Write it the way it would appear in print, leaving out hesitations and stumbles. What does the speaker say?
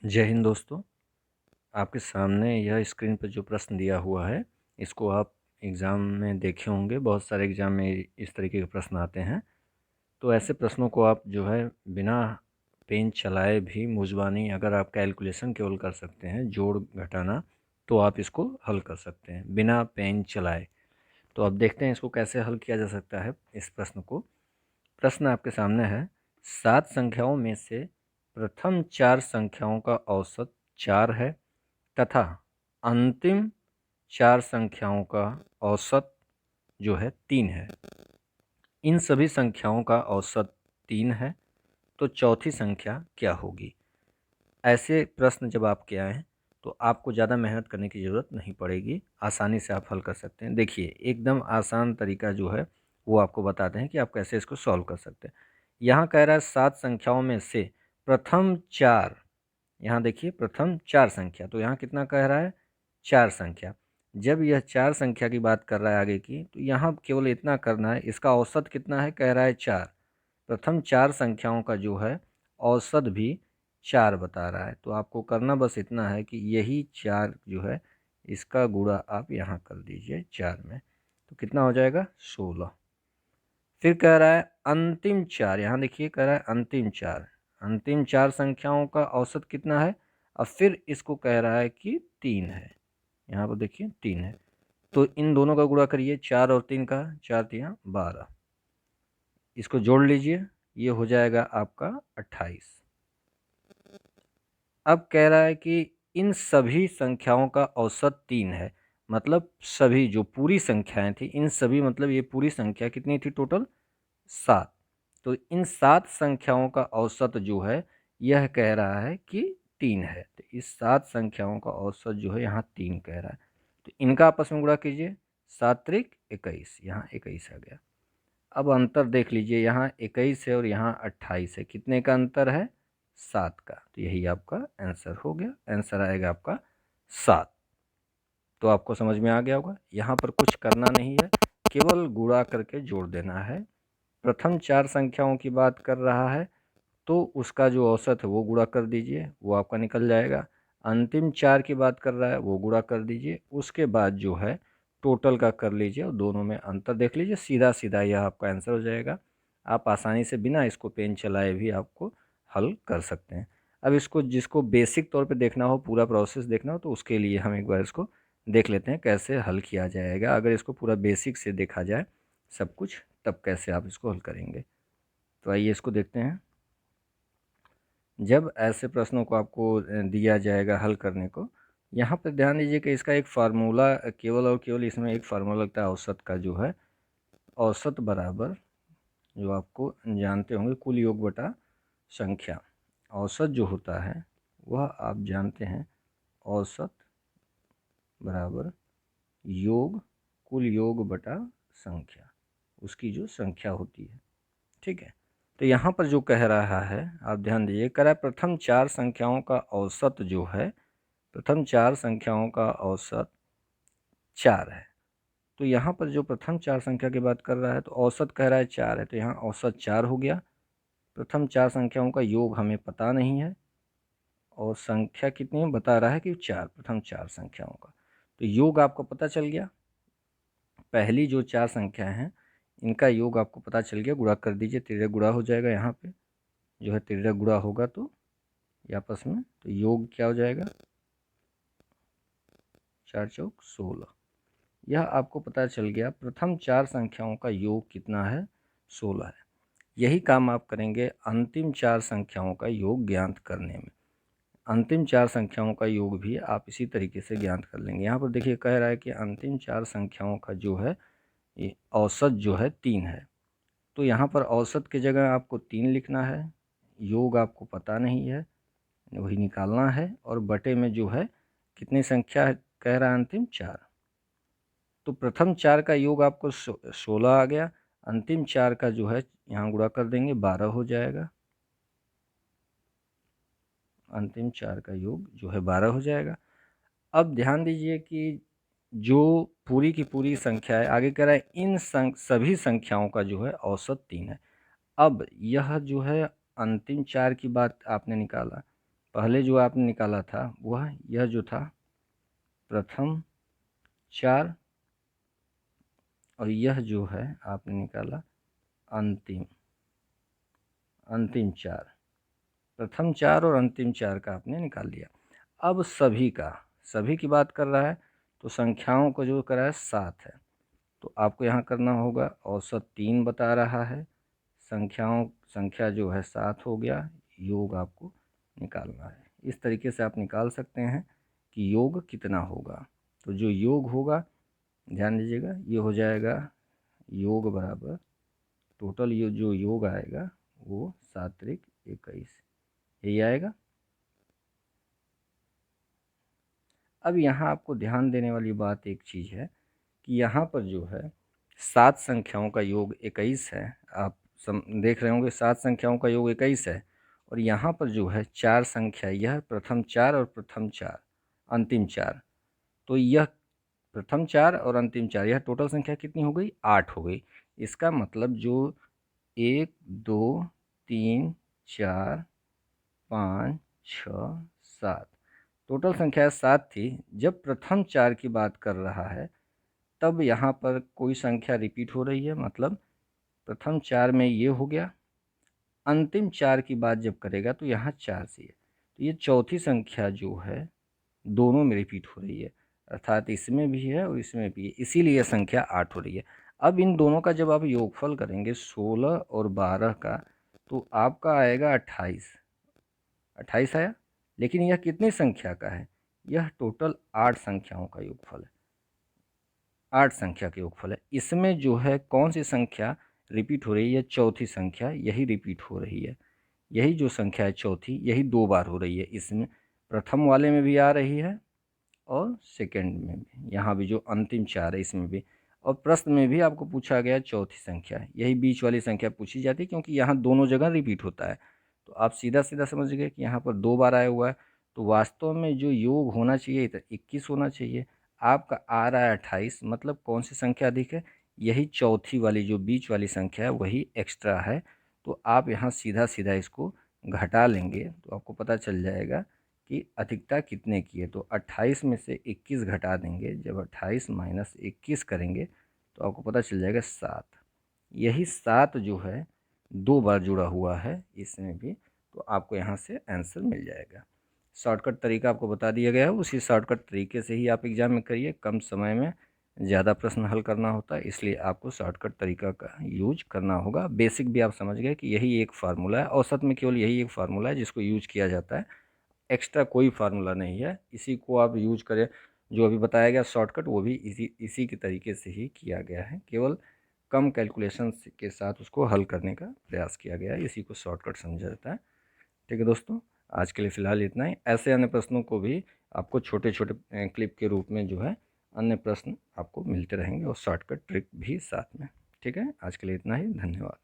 जय हिंद दोस्तों। आपके सामने यह स्क्रीन पर जो प्रश्न दिया हुआ है, इसको आप एग्ज़ाम में देखे होंगे। बहुत सारे एग्ज़ाम में इस तरीके के प्रश्न आते हैं। तो ऐसे प्रश्नों को आप जो है बिना पेन चलाए भी मुज़बानी अगर आप कैलकुलेशन केवल कर सकते हैं, जोड़ घटाना, तो आप इसको हल कर सकते हैं बिना पेन चलाए। तो अब देखते हैं इसको कैसे हल किया जा सकता है इस प्रश्न को। प्रश्न आपके सामने है, 7 संख्याओं में से प्रथम 4 संख्याओं का औसत 4 है तथा अंतिम 4 संख्याओं का औसत जो है 3 है। इन सभी संख्याओं का औसत 3 है, तो चौथी संख्या क्या होगी? ऐसे प्रश्न जब आपके आएँ तो आपको ज़्यादा मेहनत करने की ज़रूरत नहीं पड़ेगी, आसानी से आप हल कर सकते हैं। देखिए, एकदम आसान तरीका जो है वो आपको बताते हैं कि आप कैसे इसको सॉल्व कर सकते हैं। यहाँ कह रहा है 7 संख्याओं में से प्रथम 4, यहाँ देखिए प्रथम 4 संख्या, तो यहाँ कितना कह रहा है? 4 संख्या। जब यह 4 संख्या की बात कर रहा है आगे की, तो यहाँ केवल इतना करना है, इसका औसत कितना है? कह रहा है 4। प्रथम 4 संख्याओं का जो है औसत भी 4 बता रहा है। तो आपको करना बस इतना है कि यही 4 जो है इसका गुणा आप यहाँ कर दीजिए 4 में, तो कितना हो जाएगा? 16। फिर कह रहा है अंतिम 4, यहाँ देखिए कह रहा है अंतिम 4 संख्याओं का औसत कितना है? अब फिर इसको कह रहा है कि 3 है, यहाँ पर देखिए 3 है। तो इन दोनों का गुणा करिए 4 और 3 का, 4 तिया 12, इसको जोड़ लीजिए, ये हो जाएगा आपका 28। अब कह रहा है कि इन सभी संख्याओं का औसत 3 है, मतलब सभी जो पूरी संख्याएं थी, इन सभी मतलब ये पूरी संख्या कितनी थी टोटल? 7। तो इन 7 संख्याओं का औसत जो है यह कह रहा है कि 3 है। तो इस 7 संख्याओं का औसत जो है यहाँ 3 कह रहा है। तो इनका आपस में गुणा कीजिए, 7 त्रिक 21, यहाँ 21 आ गया। अब अंतर देख लीजिए, यहाँ 21 है और यहाँ 28 है, कितने का अंतर है? 7 का। तो यही आपका आंसर हो गया, आंसर आएगा आपका 7। तो आपको समझ में आ गया होगा, यहाँ पर कुछ करना नहीं है, केवल गुणा करके जोड़ देना है। प्रथम 4 संख्याओं की बात कर रहा है, तो उसका जो औसत है वो गुणा कर दीजिए, वो आपका निकल जाएगा। अंतिम 4 की बात कर रहा है, वो गुणा कर दीजिए, उसके बाद जो है टोटल का कर लीजिए और दोनों में अंतर देख लीजिए, सीधा सीधा यह आपका आंसर हो जाएगा। आप आसानी से बिना इसको पेन चलाए भी आपको हल कर सकते हैं। अब इसको जिसको बेसिक तौर पे देखना हो, पूरा प्रोसेस देखना हो, तो उसके लिए हम एक बार इसको देख लेते हैं कैसे हल किया जाएगा। अगर इसको पूरा बेसिक से देखा जाए सब कुछ, तब कैसे आप इसको हल करेंगे। तो आइए इसको देखते हैं। जब ऐसे प्रश्नों को आपको दिया जाएगा हल करने को, यहाँ पर ध्यान दीजिए कि इसका एक फार्मूला केवल और केवल इसमें एक फार्मूला लगता है औसत का, जो है औसत बराबर, जो आपको जानते होंगे, कुल योग बटा संख्या। औसत जो होता है वह आप जानते हैं, औसत बराबर योग, कुल योग बटा संख्या, उसकी जो संख्या होती है, ठीक है। तो यहाँ पर जो कह रहा है, आप ध्यान दीजिए, कह रहा है प्रथम 4 संख्याओं का औसत जो है, प्रथम 4 संख्याओं का औसत 4 है। तो यहाँ पर जो प्रथम 4 संख्या की बात कर रहा है, तो औसत कह रहा है 4 है, तो यहाँ औसत 4 हो गया। प्रथम 4 संख्याओं का योग हमें पता नहीं है, और संख्या कितनी है बता रहा है कि 4, प्रथम 4 संख्याओं का। तो योग आपको पता चल गया, पहली जो 4 संख्याएं हैं इनका योग आपको पता चल गया, गुणा कर दीजिए, तिर्यक गुणा हो जाएगा, यहाँ पे जो है तिर्यक गुणा होगा तो ये आपस में, तो योग क्या हो जाएगा? 4 चौक 16। यह आपको पता चल गया, प्रथम 4 संख्याओं का योग कितना है? 16 है। यही काम आप करेंगे अंतिम 4 संख्याओं का योग ज्ञात करने में। अंतिम 4 संख्याओं का योग भी आप इसी तरीके से ज्ञात कर लेंगे। यहाँ पर देखिए कह रहा है कि अंतिम 4 संख्याओं का जो है ये औसत जो है 3 है। तो यहाँ पर औसत की जगह आपको 3 लिखना है, योग आपको पता नहीं है, वही निकालना है, और बटे में जो है कितनी संख्या है कह रहा है? अंतिम 4। तो प्रथम 4 का योग आपको 16 आ गया, अंतिम 4 का जो है यहाँ गुणा कर देंगे, 12 हो जाएगा। अंतिम 4 का योग जो है 12 हो जाएगा। अब ध्यान दीजिए कि जो पूरी की पूरी संख्या है, आगे कह रहा है इन सभी संख्याओं का जो है औसत 3 है। अब यह जो है अंतिम 4 की बात आपने निकाला, पहले जो आपने निकाला था वह यह जो था प्रथम 4 और यह जो है आपने निकाला अंतिम 4। प्रथम 4 और अंतिम 4 का आपने निकाल लिया। अब सभी की बात कर रहा है तो संख्याओं को जो करा है 7 है, तो आपको यहाँ करना होगा औसत 3 बता रहा है, संख्या जो है 7 हो गया, योग आपको निकालना है। इस तरीके से आप निकाल सकते हैं कि योग कितना होगा। तो जो योग होगा ध्यान दीजिएगा, ये हो जाएगा योग बराबर टोटल ये जो योग आएगा वो 7 त्रिक 21 यही आएगा। अब यहाँ आपको ध्यान देने वाली बात एक चीज़ है कि यहाँ पर जो है 7 संख्याओं का योग 21 है। आप देख रहे होंगे 7 संख्याओं का योग 21 है और यहाँ पर जो है 4 संख्या, यह प्रथम 4 और प्रथम 4 अंतिम 4, तो यह प्रथम 4 और अंतिम 4 यह टोटल संख्या कितनी हो गई 8 हो गई। इसका मतलब जो 1 2 3 4 5 6 7 टोटल संख्या 7 थी। जब प्रथम 4 की बात कर रहा है तब यहाँ पर कोई संख्या रिपीट हो रही है, मतलब प्रथम 4 में ये हो गया, अंतिम 4 की बात जब करेगा तो यहाँ 4 सी है, तो ये चौथी संख्या जो है दोनों में रिपीट हो रही है, अर्थात इसमें भी है और इसमें भी है, इसीलिए संख्या 8 हो रही है। अब इन दोनों का जब आप योगफल करेंगे 16 और 12 का तो आपका आएगा 28 आया। लेकिन यह कितनी संख्या का है, यह टोटल 8 संख्याओं का योगफल है, 8 संख्या का योगफल है। इसमें जो है कौन सी संख्या रिपीट हो रही है, चौथी संख्या यही रिपीट हो रही है। यही जो संख्या है चौथी यही 2 बार हो रही है, इसमें प्रथम वाले में भी आ रही है और सेकंड में भी, यहाँ भी जो अंतिम 4 है इसमें भी, और प्रश्न में भी आपको पूछा गया चौथी संख्या है, यही बीच वाली संख्या पूछी जाती है क्योंकि यहाँ दोनों जगह रिपीट होता है। तो आप सीधा सीधा समझ गए कि यहाँ पर 2 बार आया हुआ है, तो वास्तव में जो योग होना चाहिए तो 21 होना चाहिए, आपका आ रहा है 28, मतलब कौन सी संख्या अधिक है, यही चौथी वाली जो बीच वाली संख्या है वही एक्स्ट्रा है। तो आप यहाँ सीधा सीधा इसको घटा लेंगे तो आपको पता चल जाएगा कि अधिकता कितने की है। तो 28 में से 21 घटा देंगे, जब 28 माइनस 21 करेंगे तो आपको पता चल जाएगा 7। यही 7 जो है 2 बार जुड़ा हुआ है इसमें भी, तो आपको यहाँ से आंसर मिल जाएगा। शॉर्टकट तरीका आपको बता दिया गया है, उसी शॉर्टकट तरीके से ही आप एग्ज़ाम में करिए, कम समय में ज़्यादा प्रश्न हल करना होता है, इसलिए आपको शॉर्टकट तरीका का यूज करना होगा। बेसिक भी आप समझ गए कि यही एक फार्मूला है, औसत में केवल यही एक फार्मूला है जिसको यूज किया जाता है, एक्स्ट्रा कोई फार्मूला नहीं है। इसी को आप यूज करें, जो अभी बताया गया शॉर्टकट वो भी इसी के तरीके से ही किया गया है, केवल कम कैलकुलेशन के साथ उसको हल करने का प्रयास किया गया है, इसी को शॉर्टकट समझा जाता है। ठीक है दोस्तों, आज के लिए फ़िलहाल इतना ही। ऐसे अन्य प्रश्नों को भी आपको छोटे छोटे क्लिप के रूप में जो है अन्य प्रश्न आपको मिलते रहेंगे और शॉर्टकट ट्रिक भी साथ में। ठीक है, आज के लिए इतना ही, धन्यवाद।